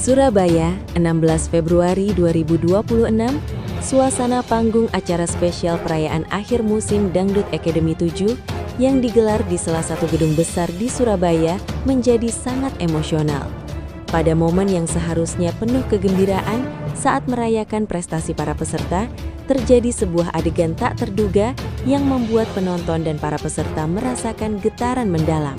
Surabaya, 16 Februari 2026, suasana panggung acara spesial perayaan akhir musim Dangdut Academy 7 yang digelar di salah satu gedung besar di Surabaya menjadi sangat emosional. Pada momen yang seharusnya penuh kegembiraan saat merayakan prestasi para peserta, terjadi sebuah adegan tak terduga yang membuat penonton dan para peserta merasakan getaran mendalam.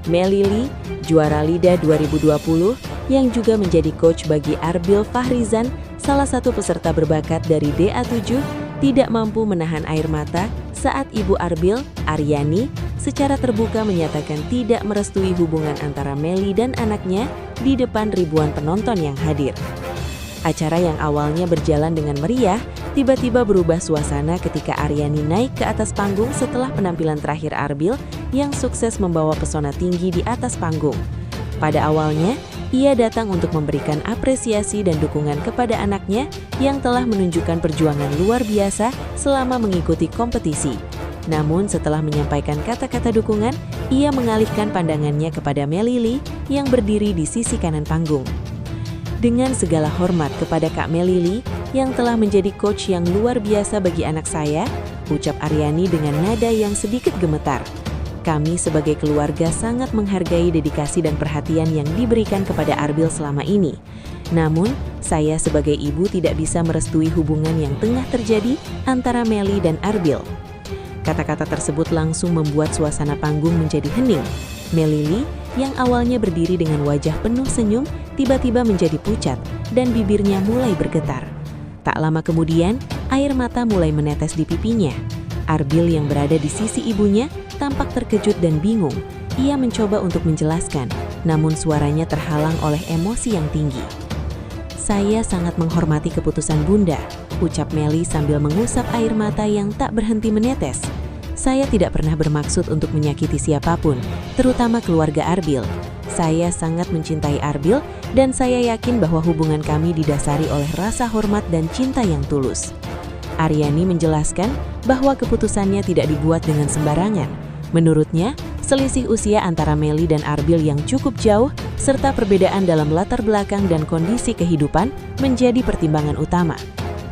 Melly, juara LIDA 2020, yang juga menjadi coach bagi Arbil Fahrizan, salah satu peserta berbakat dari DA7, tidak mampu menahan air mata saat ibu Arbil, Aryani, secara terbuka menyatakan tidak merestui hubungan antara Melly dan anaknya di depan ribuan penonton yang hadir. Acara yang awalnya berjalan dengan meriah, tiba-tiba berubah suasana ketika Aryani naik ke atas panggung setelah penampilan terakhir Arbil yang sukses membawa pesona tinggi di atas panggung. Pada awalnya, ia datang untuk memberikan apresiasi dan dukungan kepada anaknya yang telah menunjukkan perjuangan luar biasa selama mengikuti kompetisi. Namun setelah menyampaikan kata-kata dukungan, ia mengalihkan pandangannya kepada Melly yang berdiri di sisi kanan panggung. Dengan segala hormat kepada Kak Melly yang telah menjadi coach yang luar biasa bagi anak saya, ucap Aryani dengan nada yang sedikit gemetar. Kami sebagai keluarga sangat menghargai dedikasi dan perhatian yang diberikan kepada Arbil selama ini. Namun, saya sebagai ibu tidak bisa merestui hubungan yang tengah terjadi antara Melly dan Arbil. Kata-kata tersebut langsung membuat suasana panggung menjadi hening. Melly yang awalnya berdiri dengan wajah penuh senyum, tiba-tiba menjadi pucat dan bibirnya mulai bergetar. Tak lama kemudian, air mata mulai menetes di pipinya. Arbil yang berada di sisi ibunya tampak terkejut dan bingung. Ia mencoba untuk menjelaskan, namun suaranya terhalang oleh emosi yang tinggi. Saya sangat menghormati keputusan Bunda, ucap Melly sambil mengusap air mata yang tak berhenti menetes. Saya tidak pernah bermaksud untuk menyakiti siapapun, terutama keluarga Arbil. Saya sangat mencintai Arbil dan saya yakin bahwa hubungan kami didasari oleh rasa hormat dan cinta yang tulus. Aryani menjelaskan bahwa keputusannya tidak dibuat dengan sembarangan. Menurutnya, selisih usia antara Melly dan Arbil yang cukup jauh, serta perbedaan dalam latar belakang dan kondisi kehidupan menjadi pertimbangan utama.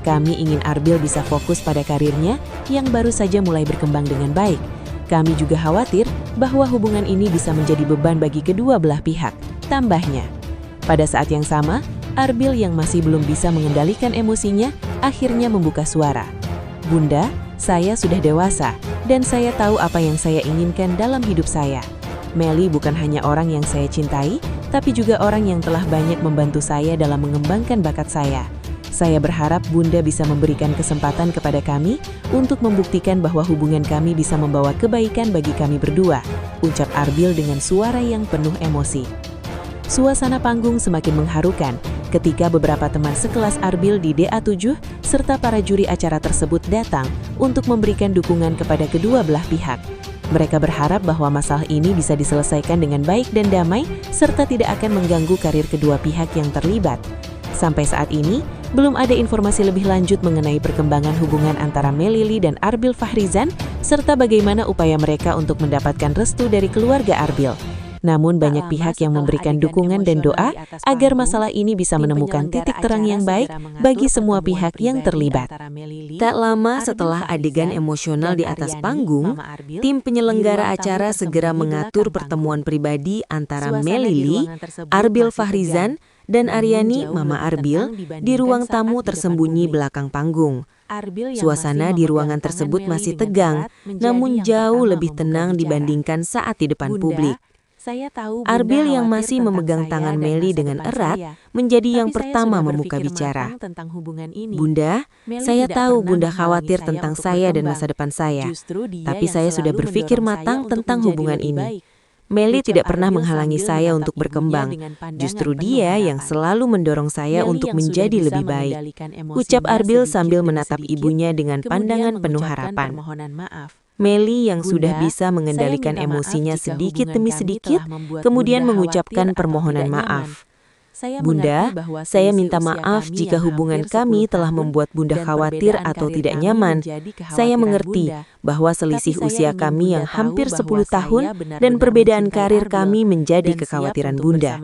Kami ingin Arbil bisa fokus pada karirnya yang baru saja mulai berkembang dengan baik. Kami juga khawatir bahwa hubungan ini bisa menjadi beban bagi kedua belah pihak, tambahnya. Pada saat yang sama, Arbil yang masih belum bisa mengendalikan emosinya akhirnya membuka suara. Bunda, saya sudah dewasa dan saya tahu apa yang saya inginkan dalam hidup saya. Melly bukan hanya orang yang saya cintai, tapi juga orang yang telah banyak membantu saya dalam mengembangkan bakat saya. Saya berharap Bunda bisa memberikan kesempatan kepada kami untuk membuktikan bahwa hubungan kami bisa membawa kebaikan bagi kami berdua, ucap Arbil dengan suara yang penuh emosi. Suasana panggung semakin mengharukan ketika beberapa teman sekelas Arbil di DA7 serta para juri acara tersebut datang untuk memberikan dukungan kepada kedua belah pihak. Mereka berharap bahwa masalah ini bisa diselesaikan dengan baik dan damai serta tidak akan mengganggu karir kedua pihak yang terlibat. Sampai saat ini, belum ada informasi lebih lanjut mengenai perkembangan hubungan antara Melly dan Arbil Fahrizan serta bagaimana upaya mereka untuk mendapatkan restu dari keluarga Arbil. Namun banyak pihak yang memberikan dukungan dan doa agar masalah ini bisa menemukan titik terang yang baik bagi semua pihak yang terlibat. Tak lama setelah adegan emosional di atas panggung, tim penyelenggara acara segera mengatur pertemuan pribadi antara Melly, Arbil Fahrizan, dan Aryani, Mama Arbil, di ruang tamu tersembunyi belakang panggung. Suasana di ruangan tersebut masih tegang, namun jauh lebih tenang dibandingkan saat di depan publik. Arbil yang masih memegang tangan Melly dengan erat menjadi yang pertama membuka bicara. Bunda, saya tahu Bunda khawatir tentang saya dan masa depan saya, tapi saya sudah berpikir matang tentang hubungan ini. Melly tidak pernah menghalangi saya untuk berkembang. Justru dia yang selalu mendorong saya untuk menjadi lebih baik, ucap Arbil sambil menatap ibunya dengan pandangan penuh harapan. Melly yang sudah bisa mengendalikan emosinya sedikit demi sedikit, kemudian mengucapkan permohonan maaf. Bunda, saya minta maaf jika hubungan kami telah membuat Bunda khawatir atau tidak nyaman. Saya mengerti bahwa selisih usia kami yang hampir 10 tahun dan perbedaan karir kami menjadi kekhawatiran Bunda.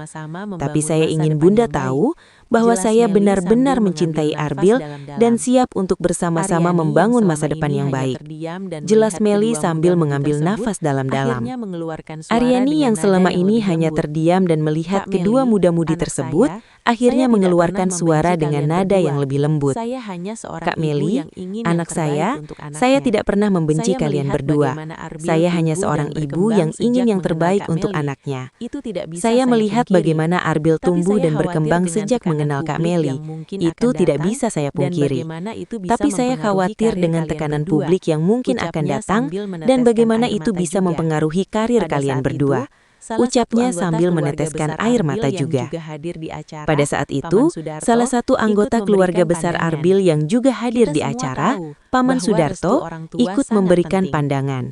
Tapi saya ingin Bunda tahu bahwa saya benar-benar mencintai Arbil dan siap untuk bersama-sama membangun masa depan yang baik. Jelas Meli sambil mengambil nafas dalam-dalam. Aryani yang selama ini hanya terdiam dan melihat kedua muda-mudi tersebut, akhirnya mengeluarkan suara dengan nada yang lebih lembut. Kak Meli, anak saya tidak pernah membenci kalian berdua. Saya hanya seorang ibu yang ingin yang terbaik untuk anaknya. Saya melihat bagaimana Arbil tumbuh dan berkembang sejak mengenal Kak Meli. Itu tidak bisa saya pungkiri. Tapi saya khawatir dengan tekanan publik yang mungkin akan datang dan bagaimana itu bisa mempengaruhi karir kalian berdua. Ucapnya sambil meneteskan air mata juga. Pada saat itu, salah satu anggota keluarga besar Arbil yang juga hadir di acara, Paman Sudarto, ikut memberikan pandangan.